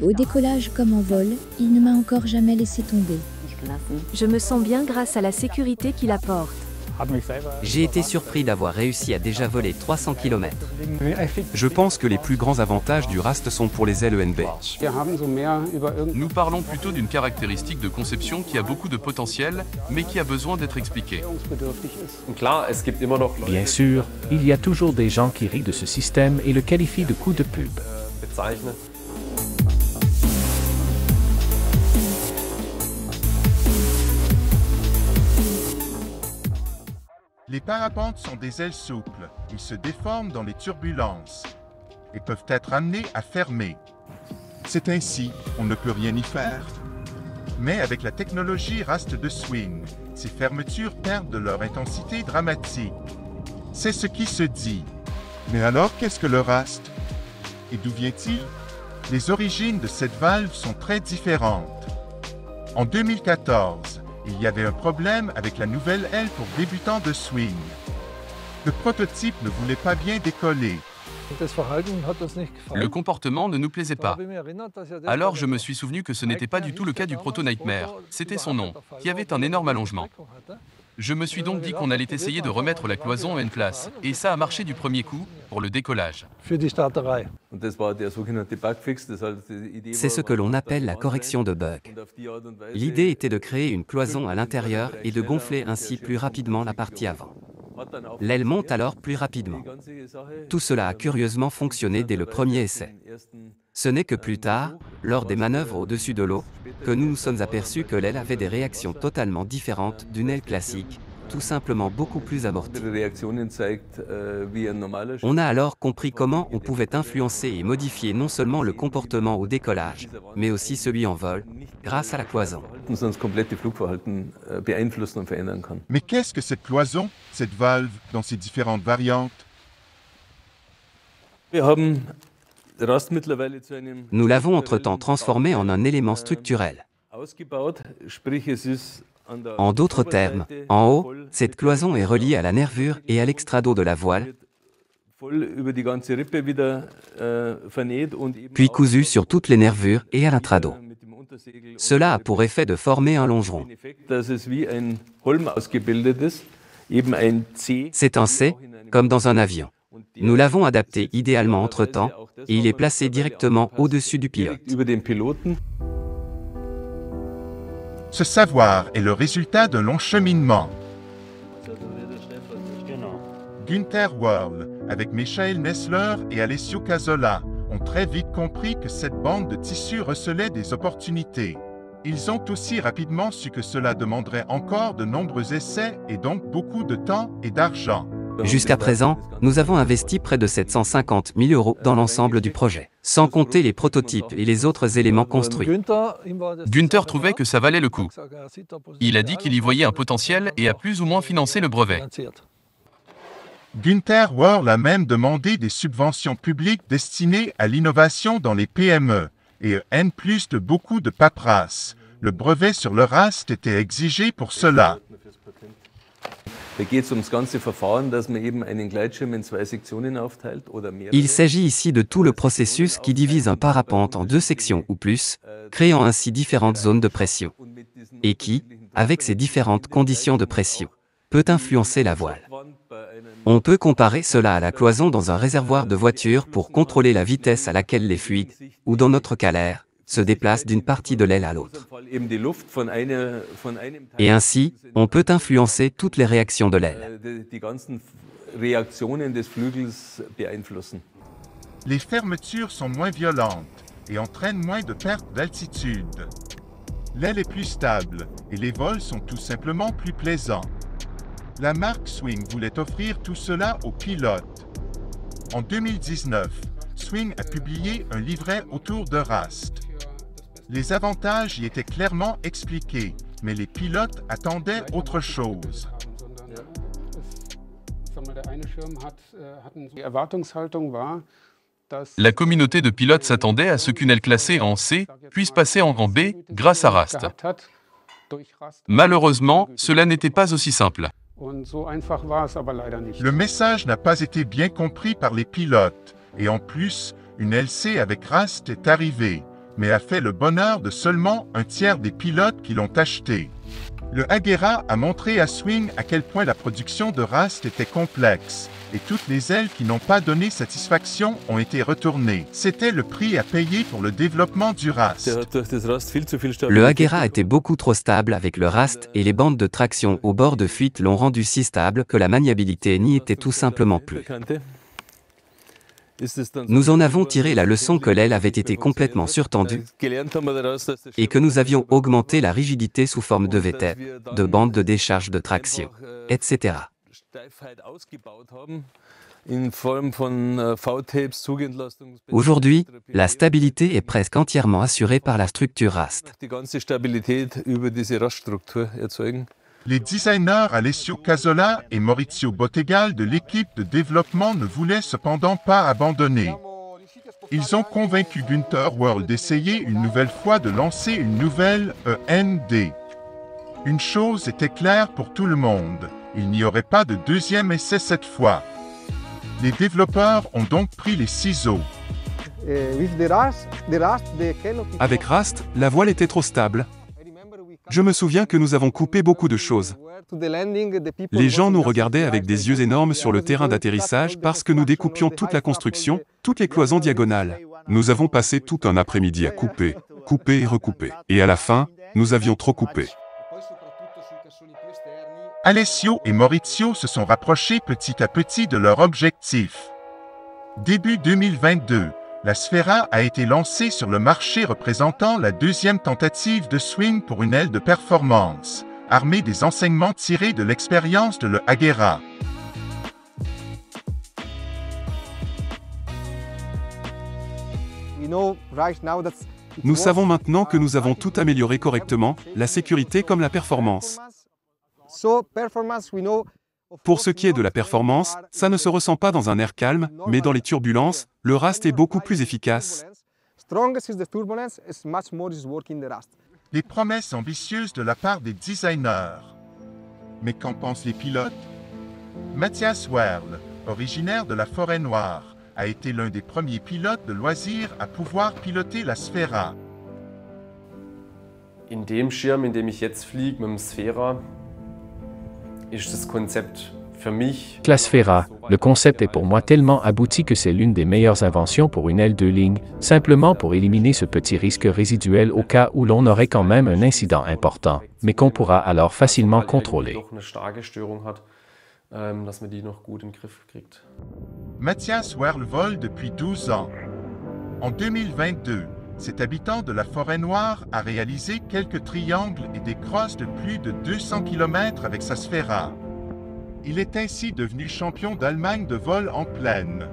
Au décollage comme en vol, il ne m'a encore jamais laissé tomber. Je me sens bien grâce à la sécurité qu'il apporte. J'ai été surpris d'avoir réussi à déjà voler 300 km. Je pense que les plus grands avantages du RAST sont pour les LENB. Nous parlons plutôt d'une caractéristique de conception qui a beaucoup de potentiel, mais qui a besoin d'être expliquée. Bien sûr, il y a toujours des gens qui rient de ce système et le qualifient de coup de pub. Les parapentes sont des ailes souples. Ils se déforment dans les turbulences et peuvent être amenés à fermer. C'est ainsi, on ne peut rien y faire. Mais avec la technologie RAST de Swing, ces fermetures perdent de leur intensité dramatique. C'est ce qui se dit. Mais alors, qu'est-ce que le RAST? Et d'où vient-il? Les origines de cette valve sont très différentes. En 2014, il y avait un problème avec la nouvelle aile pour débutants de swing. Le prototype ne voulait pas bien décoller. Le comportement ne nous plaisait pas. Alors je me suis souvenu que ce n'était pas du tout le cas du Proto Nightmare, c'était son nom, qui avait un énorme allongement. Je me suis donc dit qu'on allait essayer de remettre la cloison en place, et ça a marché du premier coup, pour le décollage. C'est ce que l'on appelle la correction de bug. L'idée était de créer une cloison à l'intérieur et de gonfler ainsi plus rapidement la partie avant. L'aile monte alors plus rapidement. Tout cela a curieusement fonctionné dès le premier essai. Ce n'est que plus tard, lors des manœuvres au-dessus de l'eau, que nous nous sommes aperçus que l'aile avait des réactions totalement différentes d'une aile classique, tout simplement beaucoup plus amortie. On a alors compris comment on pouvait influencer et modifier non seulement le comportement au décollage, mais aussi celui en vol, grâce à la cloison. Mais qu'est-ce que cette cloison, cette valve, dans ses différentes variantes? Nous l'avons entre-temps transformé en un élément structurel. En d'autres termes, en haut, cette cloison est reliée à la nervure et à l'extrado de la voile, puis cousue sur toutes les nervures et à l'intrado. Cela a pour effet de former un longeron. C'est un C, comme dans un avion. Nous l'avons adapté idéalement entre-temps, et il est placé directement au-dessus du pilote. Ce savoir est le résultat d'un long cheminement. Günther Wörl, avec Michael Nessler et Alessio Casola, ont très vite compris que cette bande de tissu recelait des opportunités. Ils ont aussi rapidement su que cela demanderait encore de nombreux essais et donc beaucoup de temps et d'argent. Jusqu'à présent, nous avons investi près de 750 000 € dans l'ensemble du projet, sans compter les prototypes et les autres éléments construits. Günther trouvait que ça valait le coup. Il a dit qu'il y voyait un potentiel et a plus ou moins financé le brevet. Günther Wörl a même demandé des subventions publiques destinées à l'innovation dans les PME et en plus de beaucoup de paperasse. Le brevet sur le RAST était exigé pour cela. Il s'agit ici de tout le processus qui divise un parapente en 2 sections ou plus, créant ainsi différentes zones de pression, et qui, avec ces différentes conditions de pression, peut influencer la voile. On peut comparer cela à la cloison dans un réservoir de voiture pour contrôler la vitesse à laquelle les fluides, ou dans notre cas l'air, se déplacent d'une partie de l'aile à l'autre. Et ainsi, on peut influencer toutes les réactions de l'aile. Les fermetures sont moins violentes et entraînent moins de pertes d'altitude. L'aile est plus stable et les vols sont tout simplement plus plaisants. La marque Swing voulait offrir tout cela aux pilotes. En 2019, Swing a publié un livret autour de RAST. Les avantages y étaient clairement expliqués, mais les pilotes attendaient autre chose. La communauté de pilotes s'attendait à ce qu'une aile classée en C puisse passer en rang B grâce à RAST. Malheureusement, cela n'était pas aussi simple. Le message n'a pas été bien compris par les pilotes, et en plus, une LC avec RAST est arrivée. mais a fait le bonheur de seulement un tiers des pilotes qui l'ont acheté. Le Agera a montré à Swing à quel point la production de Rast était complexe, et toutes les ailes qui n'ont pas donné satisfaction ont été retournées. C'était le prix à payer pour le développement du Rast. Le Agera était beaucoup trop stable avec le Rast et les bandes de traction au bord de fuite l'ont rendu si stable que la maniabilité n'y était tout simplement plus. Nous en avons tiré la leçon que l'aile avait été complètement surtendue et que nous avions augmenté la rigidité sous forme de V-tape, de bandes de décharge de traction, etc. Aujourd'hui, la stabilité est presque entièrement assurée par la structure Rast. Les designers Alessio Casola et Maurizio Bottegal de l'équipe de développement ne voulaient cependant pas abandonner. Ils ont convaincu Gunther World d'essayer une nouvelle fois de lancer une nouvelle END. Une chose était claire pour tout le monde, il n'y aurait pas de deuxième essai cette fois. Les développeurs ont donc pris les ciseaux. Avec Rast, la voile était trop stable. Je me souviens que nous avons coupé beaucoup de choses. Les gens nous regardaient avec des yeux énormes sur le terrain d'atterrissage parce que nous découpions toute la construction, toutes les cloisons diagonales. Nous avons passé tout un après-midi à couper, couper et recouper. Et à la fin, nous avions trop coupé. Alessio et Maurizio se sont rapprochés petit à petit de leur objectif. Début 2022, la Sfera a été lancée sur le marché représentant la deuxième tentative de Swing pour une aile de performance, armée des enseignements tirés de l'expérience de le Agera. Nous savons maintenant que nous avons tout amélioré correctement, la sécurité comme la performance. Pour ce qui est de la performance, ça ne se ressent pas dans un air calme, mais dans les turbulences, le Rast est beaucoup plus efficace. Des promesses ambitieuses de la part des designers. Mais qu'en pensent les pilotes? Matthias Werl, originaire de la Forêt-Noire, a été l'un des premiers pilotes de loisirs à pouvoir piloter la Sfera. In dem Schirm, in dem ich jetzt fliege, mit dem Sfera, ist das Konzept für mich. La Sfera, le concept est pour moi tellement abouti que c'est l'une des meilleures inventions pour une aile de ligne, simplement pour éliminer ce petit risque résiduel au cas où l'on aurait quand même un incident important, mais qu'on pourra alors facilement contrôler. Matthias Werl vole depuis 12 ans. En 2022, cet habitant de la Forêt-Noire a réalisé quelques triangles et des crosses de plus de 200 km avec sa Sfera. Il est ainsi devenu champion d'Allemagne de vol en plaine.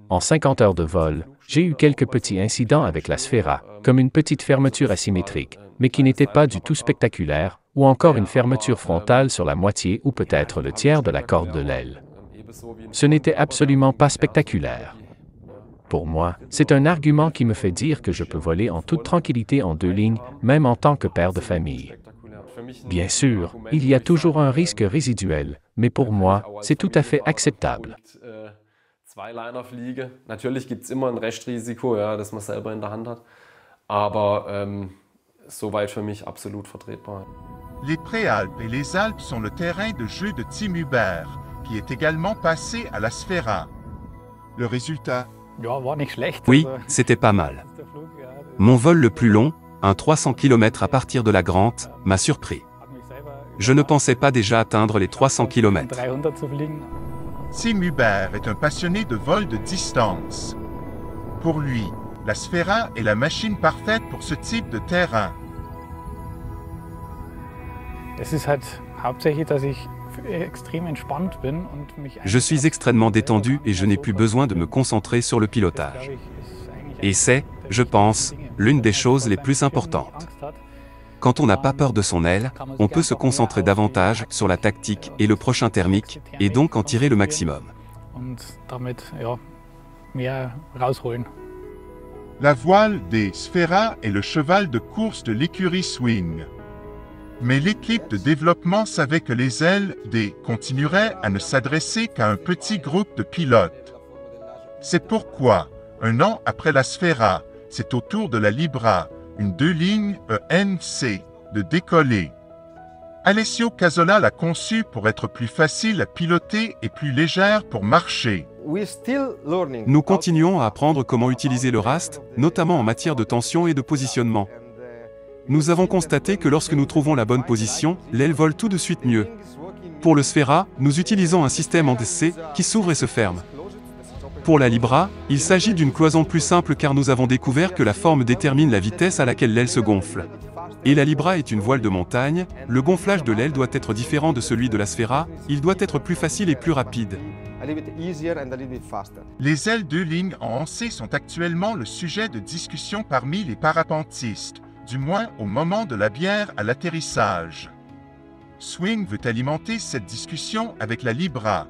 En 50 heures de vol, j'ai eu quelques petits incidents avec la Sfera, comme une petite fermeture asymétrique, mais qui n'était pas du tout spectaculaire, ou encore une fermeture frontale sur la moitié ou peut-être le tiers de la corde de l'aile. Ce n'était absolument pas spectaculaire. Pour moi, c'est un argument qui me fait dire que je peux voler en toute tranquillité en deux lignes, même en tant que père de famille. Bien sûr, il y a toujours un risque résiduel, mais pour moi, c'est tout à fait acceptable. Natürlich gibt es immer ein Restrisiko, ja, das man selber in der Hand hat, aber soweit für mich absolut vertretbar. Les Préalpes et les Alpes sont le terrain de jeu de Tim Hubert, qui est également passé à la Sfera. Le résultat? Oui, c'était pas mal. Mon vol le plus long, un 300 km à partir de la Grante, m'a surpris. Je ne pensais pas déjà atteindre les 300 km. Tim Hubert est un passionné de vol de distance. Pour lui, la Sfera est la machine parfaite pour ce type de terrain. Je suis extrêmement détendu et je n'ai plus besoin de me concentrer sur le pilotage. Et c'est, je pense, l'une des choses les plus importantes. Quand on n'a pas peur de son aile, on peut se concentrer davantage sur la tactique et le prochain thermique, et donc en tirer le maximum. La voile des Sfera est le cheval de course de l'écurie Swing. Mais l'équipe de développement savait que les ailes des continueraient à ne s'adresser qu'à un petit groupe de pilotes. C'est pourquoi, un an après la Sfera, c'est au tour de la Libra, une 2 lignes ENC, de décoller. Alessio Casola l'a conçue pour être plus facile à piloter et plus légère pour marcher. Nous continuons à apprendre comment utiliser le RAST, notamment en matière de tension et de positionnement. Nous avons constaté que lorsque nous trouvons la bonne position, l'aile vole tout de suite mieux. Pour le Sfera, nous utilisons un système en DC qui s'ouvre et se ferme. Pour la Libra, il s'agit d'une cloison plus simple car nous avons découvert que la forme détermine la vitesse à laquelle l'aile se gonfle. Et la Libra est une voile de montagne, le gonflage de l'aile doit être différent de celui de la Sfera, il doit être plus facile et plus rapide. Les ailes 2 lignes en C sont actuellement le sujet de discussion parmi les parapentistes, du moins au moment de la bière à l'atterrissage. Swing veut alimenter cette discussion avec la Libra.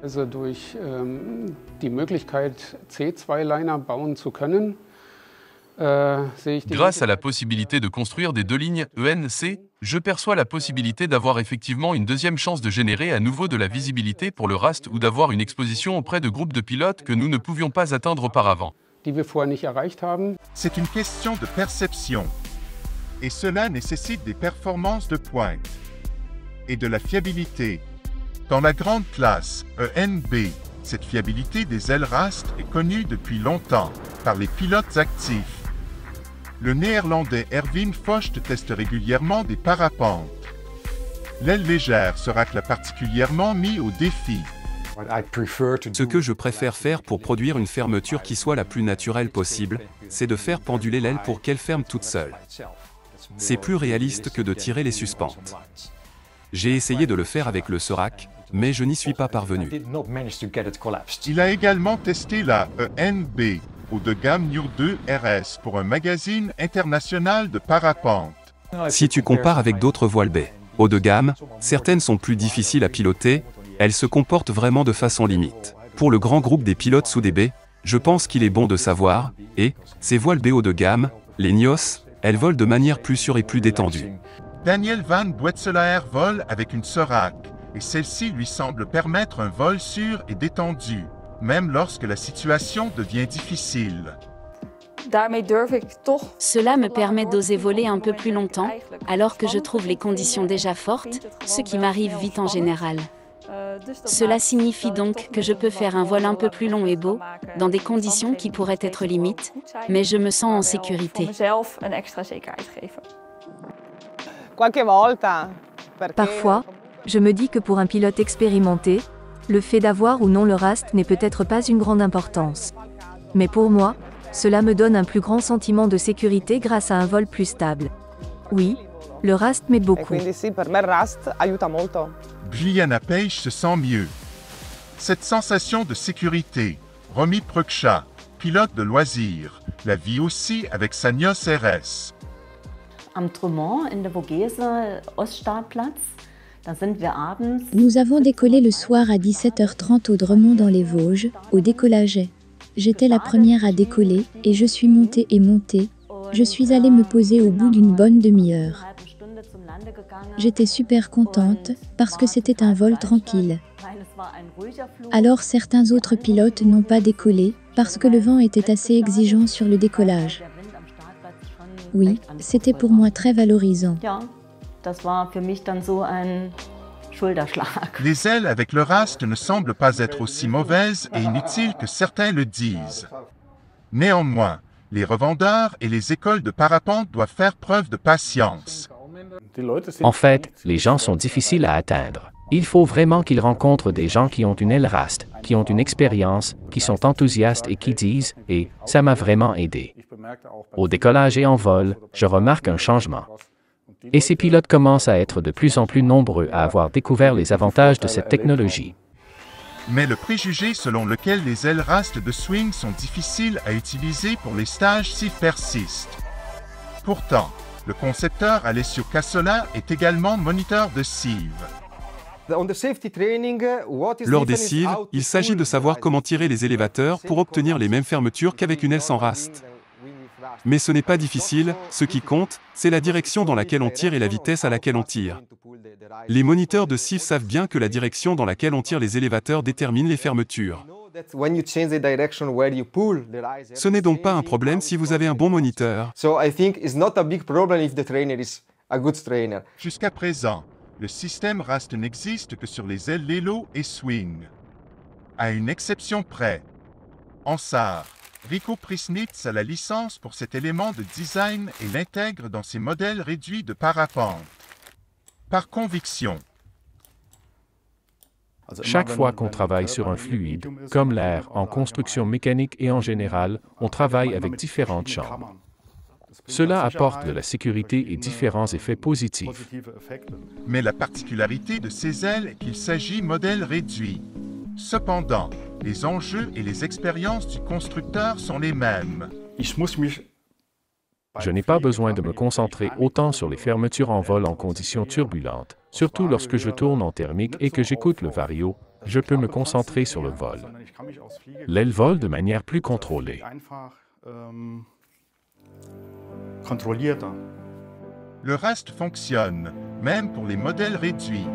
Grâce à la possibilité de construire des 2 lignes ENC, je perçois la possibilité d'avoir effectivement une deuxième chance de générer à nouveau de la visibilité pour le RAST ou d'avoir une exposition auprès de groupes de pilotes que nous ne pouvions pas atteindre auparavant. C'est une question de perception. Et cela nécessite des performances de pointe et de la fiabilité. Dans la grande classe ENB, cette fiabilité des ailes RAST est connue depuis longtemps par les pilotes actifs. Le néerlandais Erwin Vogt teste régulièrement des parapentes. L'aile légère sera particulièrement mise au défi. Ce que je préfère faire pour produire une fermeture qui soit la plus naturelle possible, c'est de faire penduler l'aile pour qu'elle ferme toute seule. C'est plus réaliste que de tirer les suspentes. J'ai essayé de le faire avec le Sorac, mais je n'y suis pas parvenu. Il a également testé la ENB, haut de gamme New 2 RS pour un magazine international de parapente. Si tu compares avec d'autres voiles B, haut de gamme, certaines sont plus difficiles à piloter, elles se comportent vraiment de façon limite. Pour le grand groupe des pilotes sous DB, je pense qu'il est bon de savoir, et, ces voiles B haut de gamme, les NIOS, elles volent de manière plus sûre et plus détendue. Daniel Van Boetzelaer vole avec une Sorac, et celle-ci lui semble permettre un vol sûr et détendu, même lorsque la situation devient difficile. Cela me permet d'oser voler un peu plus longtemps, alors que je trouve les conditions déjà fortes, ce qui m'arrive vite en général. Cela signifie donc que je peux faire un vol un peu plus long et beau, dans des conditions qui pourraient être limites, mais je me sens en sécurité. Parfois, je me dis que pour un pilote expérimenté, le fait d'avoir ou non le RAST n'est peut-être pas une grande importance. Mais pour moi, cela me donne un plus grand sentiment de sécurité grâce à un vol plus stable. Oui, le RAST m'aide beaucoup. Juliana Page se sent mieux. Cette sensation de sécurité, Romy Prukcha, pilote de loisirs, la vit aussi avec sa NIOS RS. Nous avons décollé le soir à 17h30 au Dremont dans les Vosges, au décollage. J'étais la première à décoller, et je suis montée et montée. Je suis allée me poser au bout d'une bonne demi-heure. J'étais super contente, parce que c'était un vol tranquille. Alors certains autres pilotes n'ont pas décollé, parce que le vent était assez exigeant sur le décollage. Oui, c'était pour moi très valorisant. Les ailes avec le RAST ne semblent pas être aussi mauvaises et inutiles que certains le disent. Néanmoins, les revendeurs et les écoles de parapente doivent faire preuve de patience. En fait, les gens sont difficiles à atteindre. Il faut vraiment qu'ils rencontrent des gens qui ont une aile RAST, qui ont une expérience, qui sont enthousiastes et qui disent « Et ça m'a vraiment aidé ». Au décollage et en vol, je remarque un changement. Et ces pilotes commencent à être de plus en plus nombreux à avoir découvert les avantages de cette technologie. Mais le préjugé selon lequel les ailes RAST de swing sont difficiles à utiliser pour les stages s'y persiste. Pourtant, le concepteur Alessio Casola est également moniteur de CIV. Lors des CIV, il s'agit de savoir comment tirer les élévateurs pour obtenir les mêmes fermetures qu'avec une aile sans RAST. Mais ce n'est pas difficile, ce qui compte, c'est la direction dans laquelle on tire et la vitesse à laquelle on tire. Les moniteurs de CIV savent bien que la direction dans laquelle on tire les élévateurs détermine les fermetures. Ce n'est donc pas un problème si vous avez un bon moniteur. Jusqu'à présent, le système RAST n'existe que sur les ailes Lelo et Swing. À une exception près. En SAR, Rico Prisnitz a la licence pour cet élément de design et l'intègre dans ses modèles réduits de parapente. Par conviction. Chaque fois qu'on travaille sur un fluide, comme l'air, en construction mécanique et en général, on travaille avec différentes chambres. Cela apporte de la sécurité et différents effets positifs. Mais la particularité de ces ailes est qu'il s'agit modèle réduit. Cependant, les enjeux et les expériences du constructeur sont les mêmes. Je n'ai pas besoin de me concentrer autant sur les fermetures en vol en conditions turbulentes. Surtout lorsque je tourne en thermique et que j'écoute le vario, je peux me concentrer sur le vol. L'aile vole de manière plus contrôlée. Le RAST fonctionne, même pour les modèles réduits.